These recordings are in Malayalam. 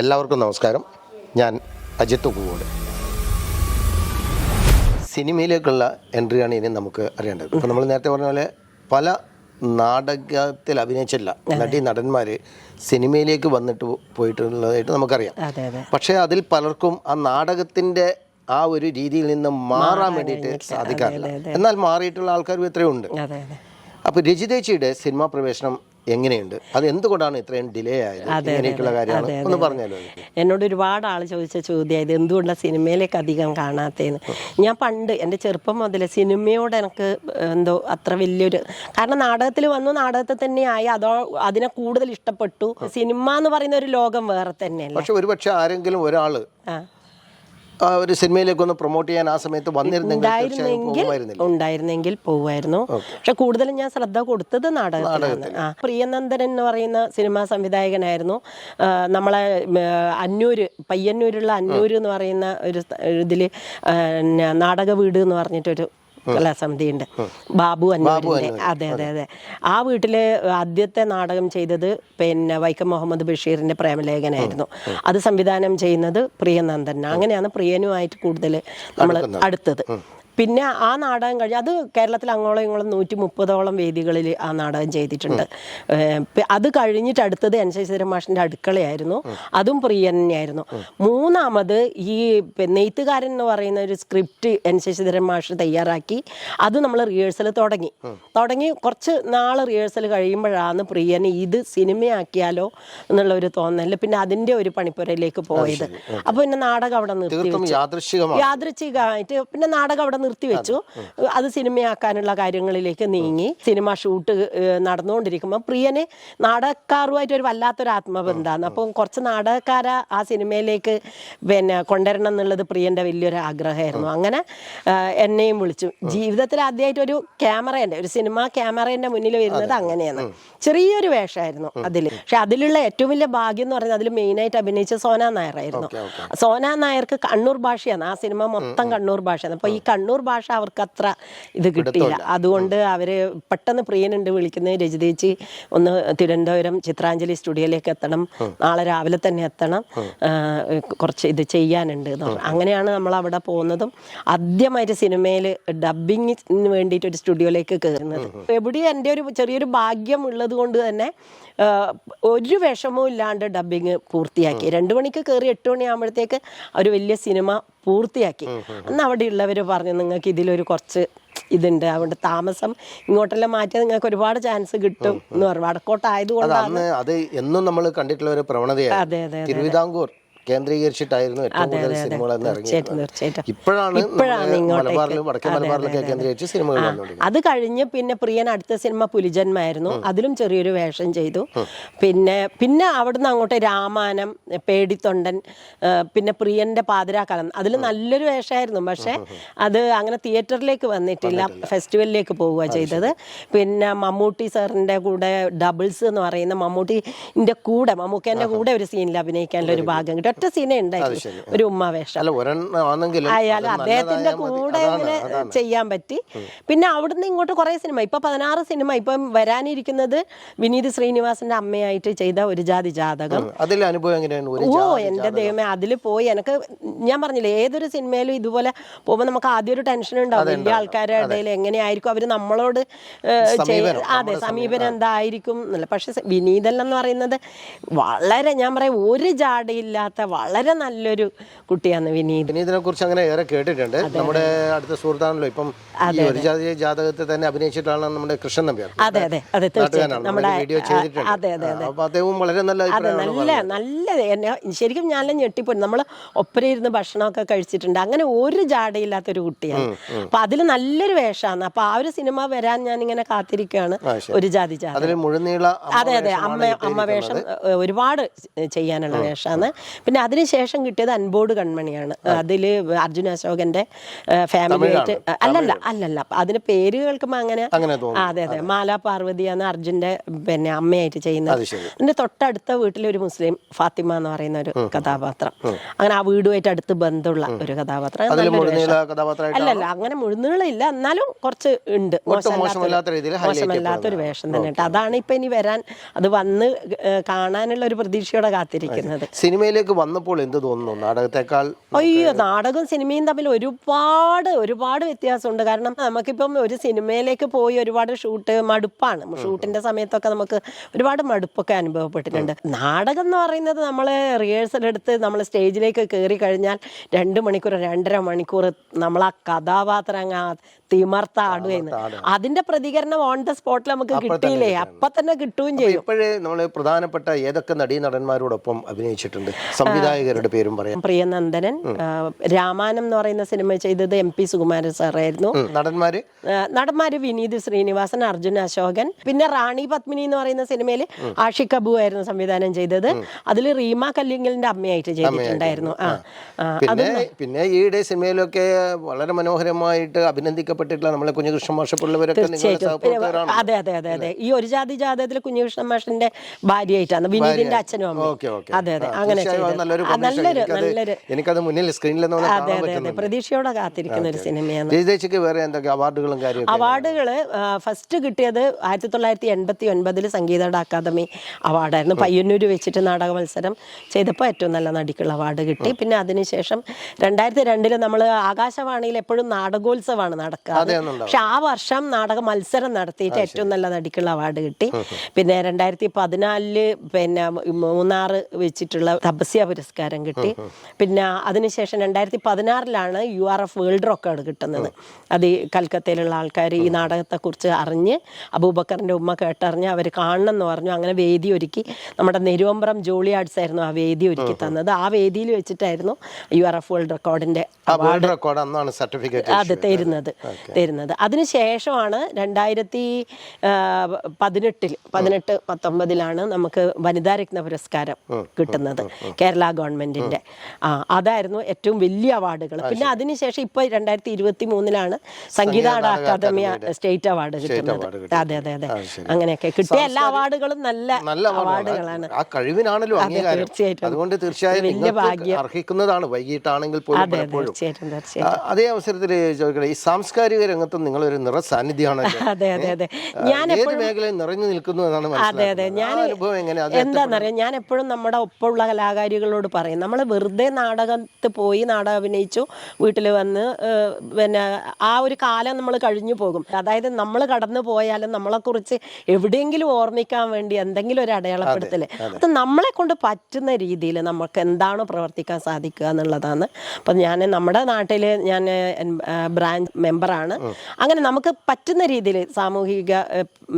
എല്ലാവർക്കും നമസ്കാരം. ഞാൻ അജിത്ത് പൂവോട്. സിനിമയിലേക്കുള്ള എൻട്രിയാണ് ഇനി നമുക്ക് അറിയേണ്ടത്. ഇപ്പോൾ നമ്മൾ നേരത്തെ പറഞ്ഞ പോലെ പല നാടകത്തിൽ അഭിനയിച്ചില്ല നടന്മാർ സിനിമയിലേക്ക് വന്നിട്ട് പോയിട്ടുള്ളതായിട്ട് നമുക്കറിയാം. പക്ഷേ അതിൽ പലർക്കും ആ നാടകത്തിൻ്റെ ആ ഒരു രീതിയിൽ നിന്ന് മാറാൻ വേണ്ടിയിട്ട് സാധിക്കാറില്ല. എന്നാൽ മാറിയിട്ടുള്ള ആൾക്കാരും എത്രയോ ഉണ്ട്. അപ്പോൾ രജിതേച്ചിയുടെ സിനിമാ പ്രവേശനം എങ്ങനെയുണ്ട്? അത് എന്തുകൊണ്ടാണ് ഇത്രയും ഡിലേ ആയത്? ഇങ്ങനെയൊക്കെയുള്ള കാര്യമാണ് ഒന്ന് പറഞ്ഞാലോ. എന്നോട് ഒരുപാട് ആൾ ചോദിച്ച ചോദ്യമായത് എന്തുകൊണ്ടാണ് സിനിമയിലേക്ക് അധികം കാണാത്തതെന്ന്. ഞാൻ പണ്ട് എൻ്റെ ചെറുപ്പം മുതലേ സിനിമയോട് എനിക്ക് എന്തോ അത്ര വലിയൊരു, കാരണം നാടകത്തിൽ വന്നു, നാടകത്തിൽ തന്നെയായി, അതോ അതിനെ കൂടുതൽ ഇഷ്ടപ്പെട്ടു. സിനിമ എന്ന് പറയുന്ന ഒരു ലോകം വേറെ തന്നെയല്ല. പക്ഷെ ഒരുപക്ഷെ ആരെങ്കിലും ഒരാൾ ഒരു സിനിമയിലേക്ക് ഒന്ന് പ്രൊമോട്ട് ചെയ്യാൻ ആ സമയത്ത് ഉണ്ടായിരുന്നെങ്കിൽ പോവായിരുന്നു. പക്ഷെ കൂടുതലും ഞാൻ ശ്രദ്ധ കൊടുത്തത് നാടകത്തിലാണ്. പ്രിയനന്ദൻ എന്ന് പറയുന്ന സിനിമാ സംവിധായകനായിരുന്നു. നമ്മളെ പയ്യന്നൂരുള്ള അന്നൂര് എന്ന് പറയുന്ന ഒരു ഇതിൽ നാടക വീട് എന്ന് പറഞ്ഞിട്ടൊരു കലാസമിതി ഉണ്ട്, ബാബു അന്നൂരിൻ്റെ. അതെ. ആ വീട്ടില് ആദ്യത്തെ നാടകം ചെയ്തത് പിന്നെ വൈക്കം മുഹമ്മദ് ബഷീറിന്റെ പ്രേമലേഖനായിരുന്നു. അത് സംവിധാനം ചെയ്യുന്നത് പ്രിയനന്ദൻ. അങ്ങനെയാണ് പ്രിയനുമായിട്ട് കൂടുതൽ നമ്മൾ അടുത്തത്. പിന്നെ ആ നാടകം കഴിഞ്ഞ് അത് കേരളത്തിൽ അങ്ങോളം ഇങ്ങോളം 130ഓളം വേദികളിൽ ആ നാടകം ചെയ്തിട്ടുണ്ട്. അത് കഴിഞ്ഞിട്ട് അടുത്തത് എൻ ശശിധരൻ മാഷിൻ്റെ അടുക്കളയായിരുന്നു. അതും പ്രിയൻ തന്നെയായിരുന്നു. മൂന്നാമത് ഈ നെയ്ത്തുകാരൻ എന്ന് പറയുന്ന ഒരു സ്ക്രിപ്റ്റ് എൻ ശശിധരൻ മാഷ് തയ്യാറാക്കി. അത് നമ്മൾ റിഹേഴ്സൽ തുടങ്ങി കുറച്ച് നാൾ റിഹേഴ്സൽ കഴിയുമ്പോഴാണ് പ്രിയന് ഇത് സിനിമയാക്കിയാലോ എന്നുള്ള ഒരു തോന്നല്. പിന്നെ അതിൻ്റെ ഒരു പണിപ്പുരയിലേക്ക് പോയത്. അപ്പോൾ പിന്നെ നാടകം അവിടെ നിർത്തി യാദൃച്ഛികമായിട്ട് പിന്നെ നാടകം അവിടെ നിർത്തിവെച്ചു. അത് സിനിമയാക്കാനുള്ള കാര്യങ്ങളിലേക്ക് നീങ്ങി. സിനിമ ഷൂട്ട് നടന്നുകൊണ്ടിരിക്കുമ്പോൾ പ്രിയന് നാടകക്കാരുമായിട്ട് ഒരു വല്ലാത്തൊരു ആത്മബന്ധമാണ്. അപ്പം കുറച്ച് നാടകക്കാരെ ആ സിനിമയിലേക്ക് പിന്നെ കൊണ്ടുവരണം എന്നുള്ളത് പ്രിയന്റെ വലിയൊരു ആഗ്രഹമായിരുന്നു. അങ്ങനെ എന്നെയും വിളിച്ചു. ജീവിതത്തിൽ ആദ്യമായിട്ട് ഒരു സിനിമ ക്യാമറേന്റെ മുന്നിൽ വരുന്നത് അങ്ങനെയാണ്. ചെറിയൊരു വേഷമായിരുന്നു അതിൽ. പക്ഷെ അതിലുള്ള ഏറ്റവും വലിയ ഭാഗ്യം എന്ന് പറയുന്നത് അതിൽ മെയിനായിട്ട് അഭിനയിച്ച സോനാ നായരായിരുന്നു. സോനാ നായർക്ക് കണ്ണൂർ ഭാഷയാണ്. ആ സിനിമ മൊത്തം കണ്ണൂർ ഭാഷയാണ്. അപ്പോൾ ഈ കണ്ണൂർ ഭാഷ അവർക്ക് അത്ര ഇത് കിട്ടിയില്ല. അതുകൊണ്ട് അവര് പെട്ടെന്ന് പ്രിയനുണ്ട് വിളിക്കുന്നത്, രജിതേച്ചി ഒന്ന് തിരുവനന്തപുരം ചിത്രാഞ്ജലി സ്റ്റുഡിയോയിലേക്ക് എത്തണം, നാളെ രാവിലെ തന്നെ എത്തണം, കുറച്ച് ഇത് ചെയ്യാനുണ്ട് എന്ന് പറഞ്ഞു. അങ്ങനെയാണ് നമ്മൾ അവിടെ പോകുന്നതും ആദ്യമായിട്ട് സിനിമയിൽ ഡബ്ബിങ്ങിന് വേണ്ടിയിട്ട് ഒരു സ്റ്റുഡിയോയിലേക്ക് കയറുന്നത്. എവിടെയും എൻ്റെ ഒരു ചെറിയൊരു ഭാഗ്യം ഉള്ളത് കൊണ്ട് തന്നെ ഒരു വിഷമവും ഇല്ലാണ്ട് ഡബ്ബിങ് പൂർത്തിയാക്കി. 2 മണിക്ക് കയറി 8 മണിയാകുമ്പോഴത്തേക്ക് ഒരു വലിയ സിനിമ പൂർത്തിയാക്കി. അന്ന് അവിടെയുള്ളവർ പറഞ്ഞു, നിങ്ങൾക്ക് ഇതിലൊരു കുറച്ച് ഇതുണ്ട്, അതുകൊണ്ട് താമസം ഇങ്ങോട്ടെല്ലാം മാറ്റിയാൽ നിങ്ങൾക്ക് ഒരുപാട് ചാൻസ് കിട്ടും എന്ന് പറഞ്ഞു. വടക്കോട്ടായതുകൊണ്ടാണ് അത് എന്നും നമ്മൾ കണ്ടിട്ടുള്ള ഒരു പ്രവണതയാണ്. തിരുവിതാംകൂർ കേന്ദ്രീകരിച്ചിട്ടായിരുന്നു ഏറ്റവും കൂടുതൽ സിനിമകൾ ഇറങ്ങിയത്. ഇപ്പോഴാണ് സിനിമകൾ. അത് കഴിഞ്ഞ് പിന്നെ പ്രിയൻ അടുത്ത സിനിമ പുലിജന്മായിരുന്നു. അതിലും ചെറിയൊരു വേഷം ചെയ്തു. പിന്നെ അവിടുന്ന് അങ്ങോട്ട് രാമാനം, പേടിത്തൊണ്ടൻ, പിന്നെ പ്രിയന്റെ പാതിരാക്കാലം, അതിൽ നല്ലൊരു വേഷമായിരുന്നു. പക്ഷെ അത് അങ്ങനെ തിയേറ്ററിലേക്ക് വന്നിട്ടില്ല, ഫെസ്റ്റിവലിലേക്ക് പോവുക ചെയ്തത്. പിന്നെ മമ്മൂട്ടി സാറിന്റെ കൂടെ ഡബിൾസ് എന്ന് പറയുന്ന മമ്മൂട്ടിന്റെ കൂടെ മമ്മൂക്കേന്റെ കൂടെ ഒരു സീനിൽ അഭിനയിക്കാനുള്ള ഒരു ഭാഗം കിട്ടും. ഒറ്റ സീനേ ഉണ്ടായിരുന്നു, ഒരു ഉമ്മാവേഷം. ആയാലും അദ്ദേഹത്തിന്റെ കൂടെ ഇങ്ങനെ ചെയ്യാൻ പറ്റി. പിന്നെ അവിടുന്ന് ഇങ്ങോട്ട് കുറെ സിനിമ, ഇപ്പൊ 16 സിനിമ ഇപ്പം വരാനിരിക്കുന്നത് വിനീത് ശ്രീനിവാസന്റെ അമ്മയായിട്ട് ചെയ്ത ഒരു ജാതി ജാതകം. എന്റെ ദൈവമേ, അതിൽ പോയി എനിക്ക് ഞാൻ പറഞ്ഞില്ലേ, ഏതൊരു സിനിമയിലും ഇതുപോലെ പോകുമ്പോൾ നമുക്ക് ആദ്യം ഒരു ടെൻഷൻ ഉണ്ടാവും. വലിയ ആൾക്കാരുടെ ഇടയിൽ എങ്ങനെയായിരിക്കും അവര് നമ്മളോട് സമീപനം എന്തായിരിക്കും എന്നല്ല. പക്ഷെ വിനീതെല്ലാം പറയുന്നത് വളരെ, ഞാൻ പറയാം, ഒരു ജാടയില്ലാത്ത വളരെ നല്ലൊരു കുട്ടിയാണ് വിനീതിനെ കുറിച്ച്. അങ്ങനെ ഏറെ കേട്ടിട്ടുണ്ട്. നമ്മുടെ അടുത്ത സുഹൃത്താണല്ലോ ഇപ്പം ജാതകത്തിൽ തന്നെ അഭിനയിച്ചിട്ടാണ് നമ്മുടെ കൃഷ്ണൻ നമ്പ്യാർ. അതെ തീർച്ചയായിട്ടും നമ്മുടെ നല്ല ശരിക്കും ഞാനെല്ലാം ഞെട്ടിപ്പോയി. നമ്മൾ ഒപ്പര ഇരുന്ന് ഭക്ഷണമൊക്കെ കഴിച്ചിട്ടുണ്ട്. അങ്ങനെ ഒരു ജാടയില്ലാത്തൊരു കുട്ടിയാണ്. അപ്പൊ അതിൽ നല്ലൊരു വേഷമാണ്. അപ്പൊ ആ ഒരു സിനിമ വരാൻ ഞാനിങ്ങനെ കാത്തിരിക്കുകയാണ്. ഒരു ജാതി ജാതകം. അതെ അമ്മ വേഷം ഒരുപാട് ചെയ്യാനുള്ള വേഷമാണ്. പിന്നെ അതിനുശേഷം കിട്ടിയത് അൻപോട് കൺമണിയാണ്. അതിൽ അർജുൻ അശോകന്റെ ഫാമിലിയായിട്ട് അല്ലല്ല അതിന് പേര് കേൾക്കുമ്പോൾ അങ്ങനെ അതെ മാലാ പാർവതിയാണ് അർജുന്റെ പിന്നെ അമ്മയായിട്ട് ചെയ്യുന്നത്. അതിന്റെ തൊട്ടടുത്ത വീട്ടിലെ ഒരു മുസ്ലിം ഫാത്തിമ എന്ന് പറയുന്ന ഒരു കഥാപാത്രം, അങ്ങനെ ആ വീടുമായിട്ട് അടുത്ത് ബന്ധമുള്ള ഒരു കഥാപാത്രം. അല്ലല്ല അങ്ങനെ മുഴുനീളില്ല, എന്നാലും കുറച്ച് ഉണ്ട്, മോശമല്ലാത്തൊരു വേഷം തന്നെ. അതാണ് ഇപ്പൊ ഇനി വരാൻ, അത് വന്ന് കാണാനുള്ള ഒരു പ്രതീക്ഷയോടെ കാത്തിരിക്കുന്നത്. സിനിമയിലേക്ക് വന്നപ്പോൾ എന്ത് തോന്നുന്നു നാടകത്തെക്കാൾ? അയ്യോ, നാടകവും സിനിമയും തമ്മിൽ ഒരുപാട് വ്യത്യാസമുണ്ട്. കാരണം നമുക്കിപ്പം ഒരു സിനിമയിലേക്ക് പോയി ഒരുപാട് മടുപ്പാണ്. ഷൂട്ടിന്റെ സമയത്തൊക്കെ നമുക്ക് ഒരുപാട് മടുപ്പൊക്കെ അനുഭവപ്പെട്ടിട്ടുണ്ട്. നാടകം എന്ന് പറയുന്നത് നമ്മൾ റിഹേഴ്സൽ എടുത്ത് നമ്മൾ സ്റ്റേജിലേക്ക് കയറി കഴിഞ്ഞാൽ 2 മണിക്കൂർ 2.5 മണിക്കൂർ നമ്മൾ ആ കഥാപാത്രം തിമർത്താടുകയെന്ന്, അതിന്റെ പ്രതികരണം ഓൺ ദ സ്പോട്ടിൽ നമുക്ക് കിട്ടിയില്ലേ, അപ്പൊ തന്നെ കിട്ടുകയും ചെയ്യും. ഇപ്പോഴേ നമ്മൾ പ്രധാനപ്പെട്ട ഏതൊക്കെ നടീനടന്മാരോടൊപ്പം അഭിനയിച്ചിട്ടുണ്ട്? സംവിധായകരുടെ പേരും പറയാം. പ്രിയനന്ദനൻ, രാമായണം എന്ന് പറയുന്ന സിനിമ ചെയ്തത് MP സുകുമാരൻ സാറായിരുന്നു. നടന്മാര് വിനീത് ശ്രീനിവാസൻ, അർജുൻ അശോകൻ, പിന്നെ റാണി പത്മിനി എന്ന് പറയുന്ന സിനിമയിൽ ആഷിഖ് അബു ആയിരുന്നു സംവിധാനം ചെയ്തത്. അതിൽ റീമ കല്ലിങ്കലിന്റെ അമ്മയായിട്ട് ചെയ്തിട്ടുണ്ടായിരുന്നു. പിന്നെ ഈയിടെ സിനിമയിലൊക്കെ വളരെ മനോഹരമായിട്ട് അഭിനന്ദിക്കപ്പെട്ടിട്ടുള്ള നമ്മളെ കുഞ്ഞികൃഷ്ണൻ മാഷ് പിള്ളവരൊക്കെ അതെ അതെ അതെ അതെ ഈ ഒരു ജാതി ജാതകത്തിൽ കുഞ്ഞികൃഷ്ണൻ മാഷിന്റെ ഭാര്യയായിട്ടാണ്, വിനീതിന്റെ അച്ഛനും അമ്മയും. അതെ അതെ അങ്ങനെ നല്ലൊരു എനിക്കത് മുന്നിൽ സ്ക്രീനിൽ അതെ അതെ അതെ പ്രതീക്ഷയോടെ കാത്തിരിക്കുന്ന ഒരു സിനിമയാണ്. വേറെ എന്തൊക്കെ അവാർഡുകളും അവാർഡുകള് ഫസ്റ്റ് കിട്ടിയത് 1989 സംഗീത അക്കാദമി അവാർഡായിരുന്നു. പയ്യന്നൂർ വെച്ചിട്ട് നാടക മത്സരം ചെയ്തപ്പോൾ ഏറ്റവും നല്ല നടിക്കുള്ള അവാർഡ് കിട്ടി. പിന്നെ അതിനുശേഷം 2002 നമ്മൾ ആകാശവാണിയിൽ എപ്പോഴും നാടകോത്സവമാണ് നടക്കാറ്, പക്ഷെ ആ വർഷം നാടക മത്സരം നടത്തിയിട്ട് ഏറ്റവും നല്ല നടിക്കുള്ള അവാർഡ് കിട്ടി. പിന്നെ 2014 പിന്നെ മൂന്നാർ വെച്ചിട്ടുള്ള തപസ്യ പുരസ്കാരം കിട്ടി. പിന്നെ അതിനുശേഷം 2016 URF വേൾഡ് റെക്കോർഡ് കിട്ടുന്നത്. അത് കൽക്കത്തയിലുള്ള ആൾക്കാർ ഈ നാടകത്തെക്കുറിച്ച് അറിഞ്ഞ് അബൂബക്കറിന്റെ ഉമ്മ കേട്ടറിഞ്ഞ് അവർ കാണണം എന്ന് പറഞ്ഞു. അങ്ങനെ വേദി ഒരുക്കി. നമ്മുടെ നെരുവമ്പ്രം ജോളി ആർട്സ് ആയിരുന്നു ആ വേദി ഒരുക്കി തന്നത്. ആ വേദിയിൽ വെച്ചിട്ടായിരുന്നു URF വേൾഡ് റെക്കോർഡിന്റെ അത് തരുന്നത്. അതിനുശേഷമാണ് 2018-19 നമുക്ക് വനിതാരത്ന പുരസ്കാരം കിട്ടുന്നത് കേരള ഗവൺമെന്റിന്റെ. അതായിരുന്നു ഏറ്റവും വലിയ അവാർഡുകൾ. പിന്നെ അതിനുശേഷം ഇപ്പൊ 2023 സംഗീത അക്കാദമി സ്റ്റേറ്റ് അവാർഡ് കിട്ടുന്നത്. അതെ അതെ അതെ അങ്ങനെയൊക്കെ കിട്ടിയ എല്ലാ അവാർഡുകളും നല്ല അവാർഡുകളാണ്. തീർച്ചയായിട്ടും അതുകൊണ്ട് തീർച്ചയായും വലിയ ഭാഗ്യം അർഹിക്കുന്നതാണ്. വൈകിട്ടാണെങ്കിൽ പോലും അതേ അവസരത്തിൽ ചോദിക്കട്ടെ, ഈ സാംസ്കാരിക രംഗത്തും നിങ്ങളൊരു നിറസാന്നിധ്യമാണല്ലോ. അതെ അതെ അതെ ഞാൻ മേഖലയിൽ നിറഞ്ഞു നിൽക്കുന്നു എന്നാണ്. അതെ അതെ ഞാൻ എന്താണെന്നറിയാം, ഞാൻ എപ്പോഴും നമ്മുടെ ഒപ്പമുള്ള കലാകാരികളോട് പറയും, നമ്മൾ വെറുതെ നാടകത്ത് പോയി നാടകം അഭിനയിച്ചു വീട്ടിൽ വന്ന് പിന്നെ ആ ഒരു കാലം നമ്മൾ കഴിഞ്ഞു പോകും. അതായത് നമ്മൾ കടന്നു പോയാലും നമ്മളെക്കുറിച്ച് എവിടെയെങ്കിലും ഓർമ്മിക്കാൻ വേണ്ടി എന്തെങ്കിലും ഒരു അടയാളപ്പെടുത്തൽ, അത് നമ്മളെ കൊണ്ട് പറ്റുന്ന രീതിയിൽ നമുക്ക് എന്താണോ പ്രവർത്തിക്കാൻ സാധിക്കുക എന്നുള്ളതാണ്. അപ്പം ഞാൻ നമ്മുടെ നാട്ടിൽ ഞാൻ ബ്രാഞ്ച് മെമ്പറാണ്. അങ്ങനെ നമുക്ക് പറ്റുന്ന രീതിയിൽ സാമൂഹിക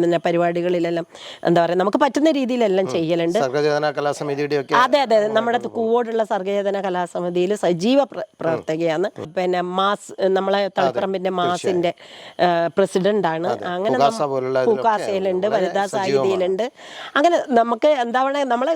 പിന്നെ പരിപാടികളിലെല്ലാം എന്താ പറയുക, നമുക്ക് പറ്റുന്ന രീതിയിലെല്ലാം ചെയ്യലുണ്ട്. അതെ അതെ നമ്മുടെ കൂവോടുള്ള സർഗചേതന കലാസമിതിയിൽ സജീവ പ്രവർത്തകയാണ്. പിന്നെ നമ്മളെ തളിപ്പറമ്പിന്റെ മാസിന്റെ പ്രസിഡന്റാണ്. അങ്ങനെ പൂക്കാസയിലുണ്ട്, വനിതാ സാഹിതിയിലുണ്ട്. അങ്ങനെ നമുക്ക് എന്താണ് നമ്മളെ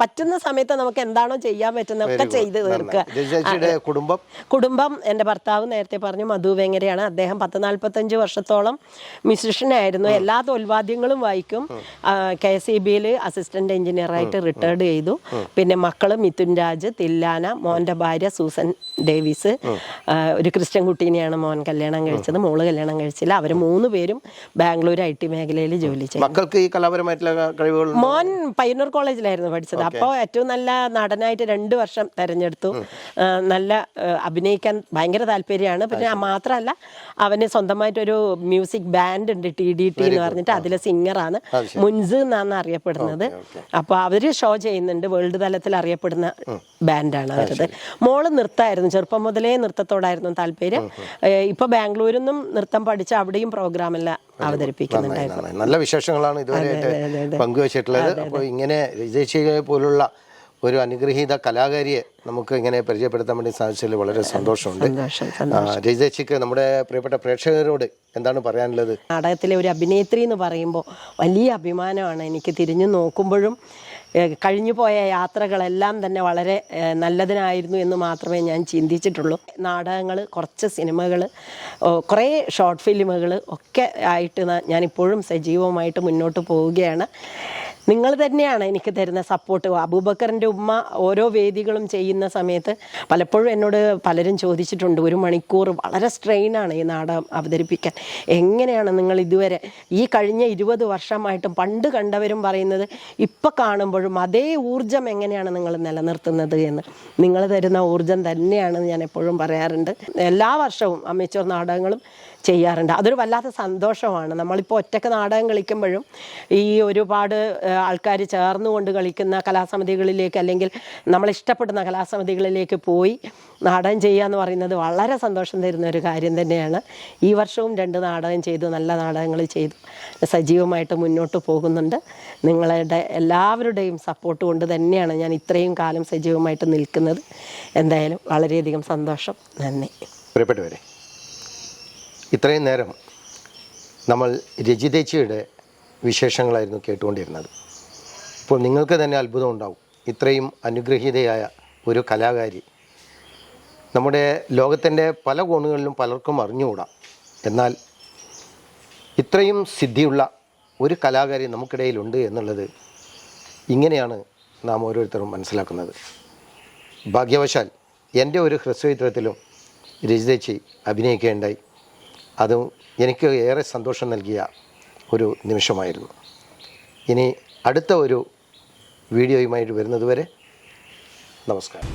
പറ്റുന്ന സമയത്ത് നമുക്ക് എന്താണോ ചെയ്യാൻ പറ്റുന്നതൊക്കെ ചെയ്ത് തീർക്കുക. കുടുംബം എൻ്റെ ഭർത്താവ് നേരത്തെ പറഞ്ഞു മധു വെങ്ങരയാണ്. അദ്ദേഹം 40-45 വർഷത്തോളം മ്യൂസിഷ്യനായിരുന്നു. എല്ലാ തോൽവാദ്യങ്ങളും വായിക്കും. KSEBയിൽ അസിസ്റ്റന്റ് എഞ്ചിനീയറായിട്ട് റിട്ടയർഡ് ചെയ്തു. പിന്നെ മക്കള് മിഥുൻ രാജ്, തില്ലാന, മോൻ്റെ ഭാര്യ സൂസൻ ഡേവിസ്, ഒരു ക്രിസ്ത്യൻ കുട്ടീനെയാണ് മോൻ കല്യാണം കഴിച്ചത്, മോള് കല്യാണം കഴിച്ചില്ല. അവർ 3 പേരും ബാംഗ്ലൂർ IT മേഖലയിൽ ജോലി ചെയ്തു. മക്കൾക്ക് ഈ കലാപരമായിട്ടുള്ള കഴിവുകൾ മോൻ പയ്യന്നൂർ കോളേജിലായിരുന്നു പഠിച്ചത്. അപ്പോൾ ഏറ്റവും നല്ല നടനായിട്ട് 2 വർഷം തെരഞ്ഞെടുത്തു. നല്ല അഭിനയിക്കാൻ ഭയങ്കര താല്പര്യമാണ്. പിന്നെ മാത്രമല്ല അവന് സ്വന്തമായിട്ടൊരു മ്യൂസിക് ബാൻഡ് ഉണ്ട്, TDT എന്ന് പറഞ്ഞിട്ട്. അതിലെ സിംഗറാണ്, മുൻസ് എന്നാണ് അറിയപ്പെടുന്നത്. അപ്പോൾ അവര് ഷോ ചെയ്യുന്നുണ്ട്, വേൾഡ് തലത്തിൽ അറിയപ്പെടുന്ന ബാൻഡാണ് അവരത്. മോള് നൃത്തമായിരുന്നു, ചെറുപ്പം മുതലേ നൃത്തത്തോടായിരുന്നു താല്പര്യം. ഇപ്പൊ ബാംഗ്ലൂരിൽ നിന്നും നൃത്തം പഠിച്ച് അവിടെയും പ്രോഗ്രാം എല്ലാം അവതരിപ്പിക്കുന്നുണ്ടായിരുന്നു. നല്ല വിശേഷങ്ങളാണ് ഇതുവരെ പങ്കുവച്ചിട്ടുള്ളത്. അപ്പോൾ ഇങ്ങനെ രചയിച്ചയെ പോലുള്ള ഒരു അനുഗ്രഹീത കലാകാരിയെ നമുക്ക് ഇങ്ങനെ പരിചയപ്പെടുത്താൻ വേണ്ടി സാധിച്ചതിൽ വളരെ സന്തോഷമുണ്ട്. രചയിച്ചയ്ക്ക് നമ്മുടെ പ്രിയപ്പെട്ട പ്രേക്ഷകരോട് എന്താണ് പറയാനുള്ളത്? നാടകത്തിലെ ഒരു അഭിനേത്രി എന്ന് പറയുമ്പോൾ വലിയ അഭിമാനമാണ് എനിക്ക്. തിരിഞ്ഞു നോക്കുമ്പോഴും കഴിഞ്ഞു പോയ യാത്രകളെല്ലാം തന്നെ വളരെ നല്ലതിനായിരുന്നു എന്ന് മാത്രമേ ഞാൻ ചിന്തിച്ചിട്ടുള്ളൂ. നാടകങ്ങൾ, കുറച്ച് സിനിമകൾ, കുറേ ഷോർട്ട് ഫിലിമുകൾ ഒക്കെ ആയിട്ട് ഞാനിപ്പോഴും സജീവമായിട്ട് മുന്നോട്ട് പോവുകയാണ്. നിങ്ങൾ തന്നെയാണ് എനിക്ക് തരുന്ന സപ്പോർട്ട്. അബൂബക്കറിൻ്റെ ഉമ്മ ഓരോ വേദികളും ചെയ്യുന്ന സമയത്ത് പലപ്പോഴും എന്നോട് പലരും ചോദിച്ചിട്ടുണ്ട്, 1 മണിക്കൂർ വളരെ സ്ട്രെയിനാണ് ഈ നാടകം അവതരിപ്പിക്കാൻ, എങ്ങനെയാണ് നിങ്ങൾ ഇതുവരെ ഈ കഴിഞ്ഞ 20 വർഷമായിട്ടും പണ്ട് കണ്ടവരും പറയുന്നത് ഇപ്പം കാണുമ്പോഴും അതേ ഊർജം എങ്ങനെയാണ് നിങ്ങൾ നിലനിർത്തുന്നത് എന്ന്. നിങ്ങൾ തരുന്ന ഊർജം തന്നെയാണ് ഞാൻ എപ്പോഴും പറയാറുണ്ട്. എല്ലാ വർഷവും അമേച്വർ നാടകങ്ങളും ചെയ്യാറുണ്ട്. അതൊരു വല്ലാത്ത സന്തോഷമാണ്. നമ്മളിപ്പോൾ ഒറ്റയ്ക്ക് നാടകം കളിക്കുമ്പോഴും ഈ ഒരുപാട് ആൾക്കാർ ചേർന്നുകൊണ്ട് കളിക്കുന്ന കലാസമിതികളിലേക്ക്, അല്ലെങ്കിൽ നമ്മളിഷ്ടപ്പെടുന്ന കലാസമിതികളിലേക്ക് പോയി നാടകം ചെയ്യുക എന്ന് പറയുന്നത് വളരെ സന്തോഷം തരുന്ന ഒരു കാര്യം തന്നെയാണ്. ഈ വർഷവും 2 നാടകം ചെയ്തു, നല്ല നാടകങ്ങൾ ചെയ്തു, സജീവമായിട്ട് മുന്നോട്ട് പോകുന്നുണ്ട്. നിങ്ങളുടെ എല്ലാവരുടെയും സപ്പോർട്ട് കൊണ്ട് തന്നെയാണ് ഞാൻ ഇത്രയും കാലം സജീവമായിട്ട് നിൽക്കുന്നത്. എന്തായാലും വളരെയധികം സന്തോഷം. നന്ദി. പ്രിയപ്പെട്ടവരെ, ഇത്രയും നേരം നമ്മൾ രജിതേച്ചിയുടെ വിശേഷങ്ങളായിരുന്നു കേട്ടുകൊണ്ടിരുന്നത്. ഇപ്പോൾ നിങ്ങൾക്ക് തന്നെ അത്ഭുതം ഉണ്ടാവും. ഇത്രയും അനുഗ്രഹീതയായ ഒരു കലാകാരി നമ്മുടെ ലോകത്തിൻ്റെ പല കോണുകളിലും പലർക്കും അറിഞ്ഞുകൂടാ. എന്നാൽ ഇത്രയും സിദ്ധിയുള്ള ഒരു കലാകാരി നമുക്കിടയിലുണ്ട് എന്നുള്ളത് ഇങ്ങനെയാണ് നാം ഓരോരുത്തരും മനസ്സിലാക്കുന്നത്. ഭാഗ്യവശാൽ എൻ്റെ ഒരു ഹ്രസ്വചിത്രത്തിലും രജിതേച്ചി അഭിനയിക്കുകയുണ്ടായി. അതും എനിക്ക് ഏറെ സന്തോഷം നൽകിയ ഒരു നിമിഷമായിരുന്നു. ഇനി അടുത്ത ഒരു വീഡിയോയുമായിട്ട് വരുന്നതുവരെ നമസ്കാരം.